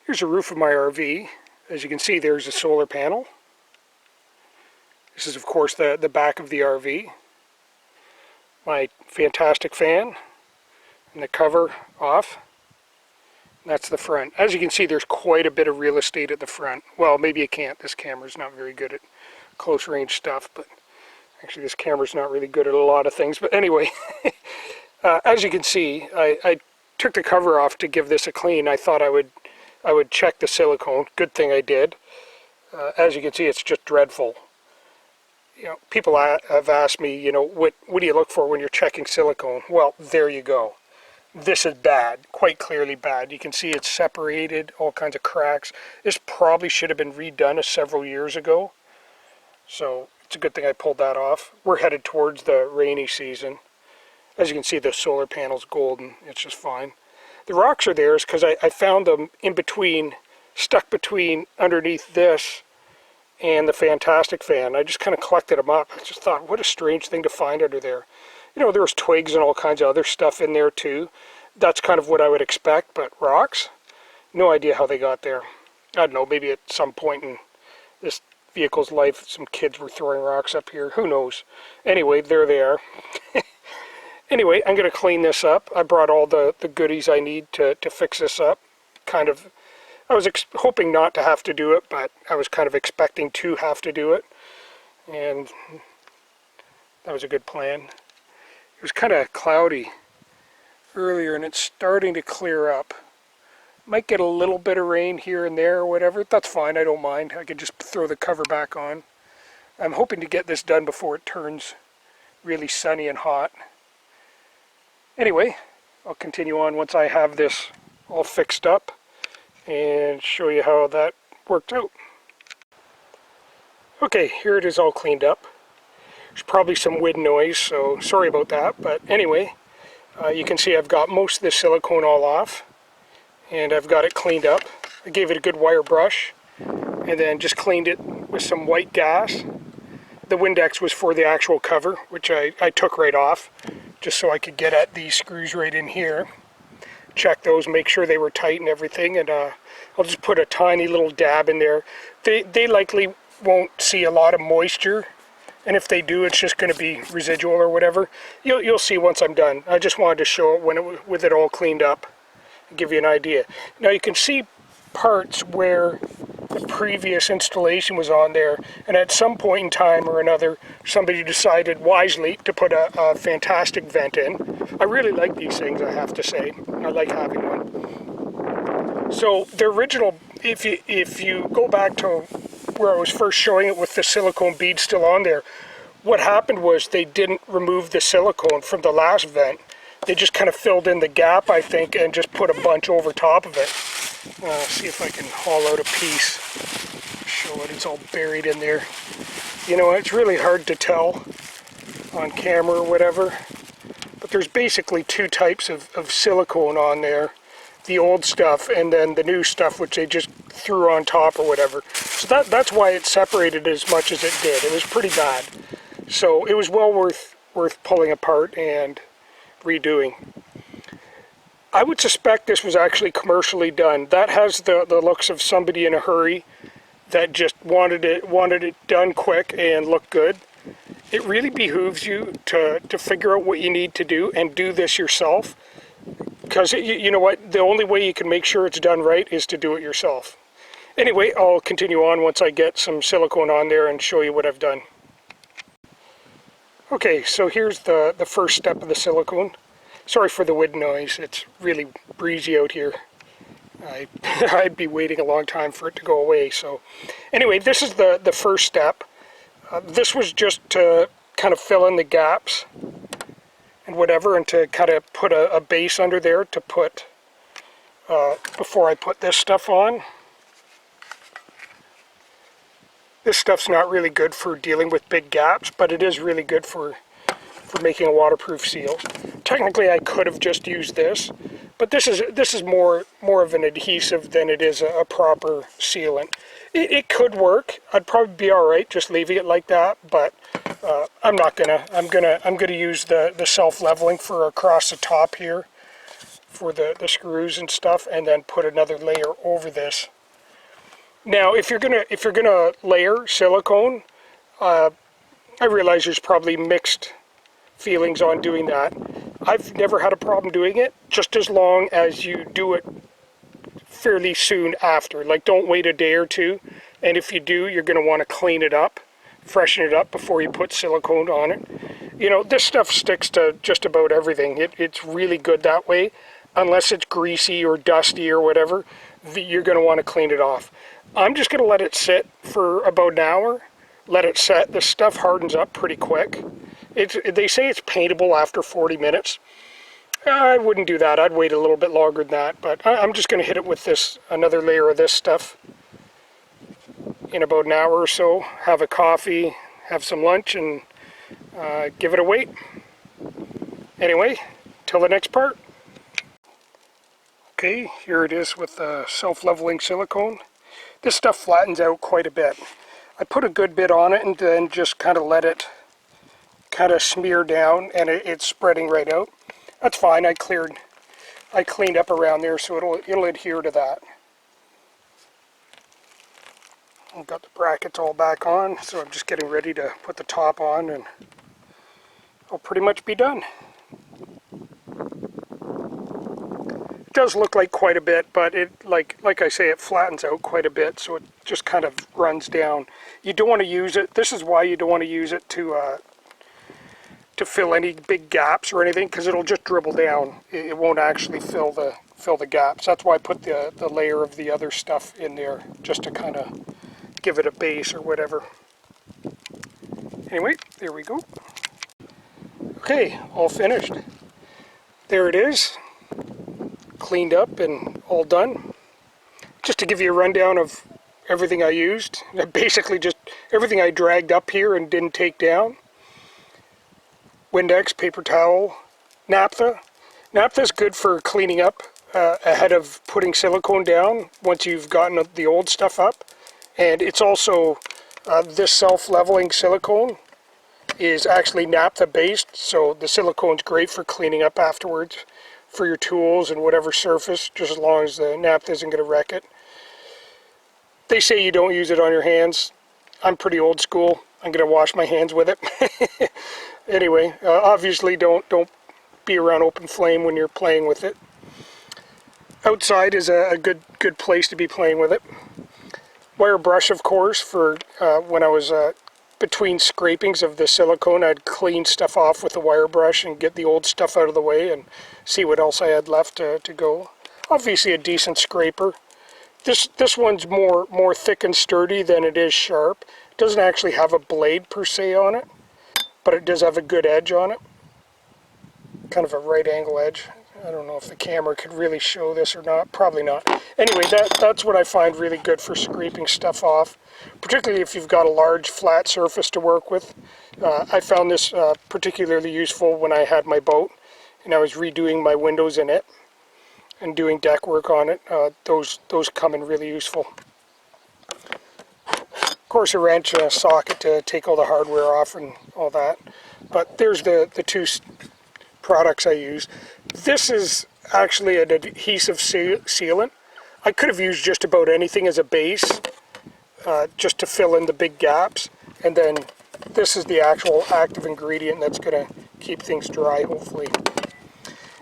Here's the roof of my RV. As you can see, there's a solar panel. This is, of course, the back of the RV. My Fan-Tastic fan, and the cover off. And that's the front. As you can see, there's quite a bit of real estate at the front. Well, maybe you can't. This camera's not very good at close range stuff, but actually this camera's not really good at a lot of things. But anyway, as you can see, I took the cover off to give this a clean. I thought I would check the silicone. Good thing I did. As you can see, it's just dreadful. You know, people have asked me, you know, what do you look for when you're checking silicone? Well, there you go. This is bad, quite clearly bad. You can see it's separated, all kinds of cracks. This probably should have been redone several years ago. So it's a good thing I pulled that off. We're headed towards the rainy season. As you can see, the solar panel's golden. It's just fine. The rocks are there because I found them in between, stuck between underneath this and the Fan-Tastic fan. I just kind of collected them up. I just thought, what a strange thing to find under there. You know, there was twigs and all kinds of other stuff in there too. That's kind of what I would expect, but rocks? No idea how they got there. I don't know, maybe at some point in this vehicle's life, some kids were throwing rocks up here. Who knows? Anyway, there they are. Anyway, I'm going to clean this up. I brought all the goodies I need to fix this up. I was hoping not to have to do it, but I was kind of expecting to have to do it. And that was a good plan. It was kind of cloudy earlier, and it's starting to clear up. Might get a little bit of rain here and there or whatever. That's fine, I don't mind. I can just throw the cover back on. I'm hoping to get this done before it turns really sunny and hot. Anyway, I'll continue on once I have this all fixed up and show you how that worked out. Okay, here it is all cleaned up. There's probably some wind noise, so sorry about that. But anyway, you can see I've got most of the silicone all off, and I've got it cleaned up. I gave it a good wire brush, and then just cleaned it with some white gas. The Windex was for the actual cover, which I took right off, just so I could get at these screws right in here. Check those, make sure they were tight and everything, and I'll just put a tiny little dab in there. They likely won't see a lot of moisture, and if they do, it's just going to be residual or whatever. You'll see once I'm done. I just wanted to show it with it all cleaned up, and give you an idea. Now you can see parts where the previous installation was on there, and at some point in time or another, somebody decided wisely to put a Fan-Tastic vent in. I really like these things, I have to say. I like having one. So the original, if you go back to where I was first showing it with the silicone bead still on there, what happened was they didn't remove the silicone from the last vent. They just kind of filled in the gap, I think, and just put a bunch over top of it. See if I can haul out a piece, show it. It's all buried in there. You know, it's really hard to tell on camera or whatever, but there's basically two types of silicone on there. The old stuff and then the new stuff, which they just threw on top or whatever. So that's why it separated as much as it did. It was pretty bad. So it was well worth pulling apart and redoing. I would suspect this was actually commercially done. That has the looks of somebody in a hurry that just wanted it done quick and look good. It really behooves you to figure out what you need to do and do this yourself. Because you know what, the only way you can make sure it's done right is to do it yourself. Anyway, I'll continue on once I get some silicone on there and show you what I've done. Okay, so here's the first step of the silicone. Sorry for the wind noise, it's really breezy out here. I'd be waiting a long time for it to go away. So anyway, this is the first step. This was just to kind of fill in the gaps and whatever, and to kind of put a base under there to put, before I put this stuff on. This stuff's not really good for dealing with big gaps, but it is really good for making a waterproof seal. Technically I could have just used this, but this is more of an adhesive than it is a proper sealant. It could work. I'd probably be alright just leaving it like that, but I'm not gonna. I'm gonna use the self-leveling for across the top here. for the screws and stuff, and then put another layer over this. Now, if you're gonna layer silicone, I realize there's probably mixed feelings on doing that. I've never had a problem doing it, just as long as you do it fairly soon after. Like, don't wait a day or two, and if you do, you're going to want to clean it up, freshen it up before you put silicone on it. You know, this stuff sticks to just about everything. It's really good that way. Unless it's greasy or dusty or whatever, you're going to want to clean it off. I'm just going to let it sit for about an hour. Let it set. This stuff hardens up pretty quick. They say it's paintable after 40 minutes. I wouldn't do that. I'd wait a little bit longer than that, but I'm just going to hit it with another layer of this stuff in about an hour or so. Have a coffee, have some lunch, and give it a wait. Anyway, till the next part. Okay, here it is with the self-leveling silicone. This stuff flattens out quite a bit. I put a good bit on it and then just kind of let it kind of smear down, and it's spreading right out. That's fine. I cleaned up around there, so it'll adhere to that. I've got the brackets all back on, so I'm just getting ready to put the top on, and I'll pretty much be done. It does look like quite a bit, but it like I say, it flattens out quite a bit, so it just kind of runs down. You don't want to use it. This is why you don't want to use it to fill any big gaps or anything, because it'll just dribble down. It won't actually fill the gaps. That's why I put the layer of the other stuff in there, just to kind of give it a base or whatever. Anyway, there we go. Okay, all finished. There it is, cleaned up and all done. Just to give you a rundown of everything I used, basically just everything I dragged up here and didn't take down. Windex, paper towel, naphtha. Naphtha is good for cleaning up ahead of putting silicone down once you've gotten the old stuff up. And it's also, this self-leveling silicone is actually naphtha based, so the silicone's great for cleaning up afterwards for your tools and whatever surface, just as long as the naphtha isn't going to wreck it. They say you don't use it on your hands. I'm pretty old school. I'm going to wash my hands with it. Anyway, obviously don't be around open flame when you're playing with it. Outside is a good place to be playing with it. Wire brush, of course, for when I was between scrapings of the silicone, I'd clean stuff off with the wire brush and get the old stuff out of the way and see what else I had left to go. Obviously a decent scraper. This one's more thick and sturdy than it is sharp. It doesn't actually have a blade per se on it, but it does have a good edge on it. Kind of a right angle edge. I don't know if the camera could really show this or not. Probably not. Anyway, that's what I find really good for scraping stuff off, particularly if you've got a large flat surface to work with. I found this particularly useful when I had my boat and I was redoing my windows in it and doing deck work on it. Those come in really useful. Of course, a wrench and a socket to take all the hardware off and all that. But there's the two products I use. This is actually an adhesive sealant. I could have used just about anything as a base, just to fill in the big gaps. And then this is the actual active ingredient that's going to keep things dry, hopefully.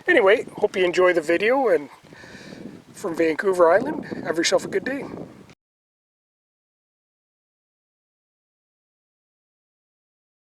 Anyway, hope you enjoy the video, and from Vancouver Island, have yourself a good day.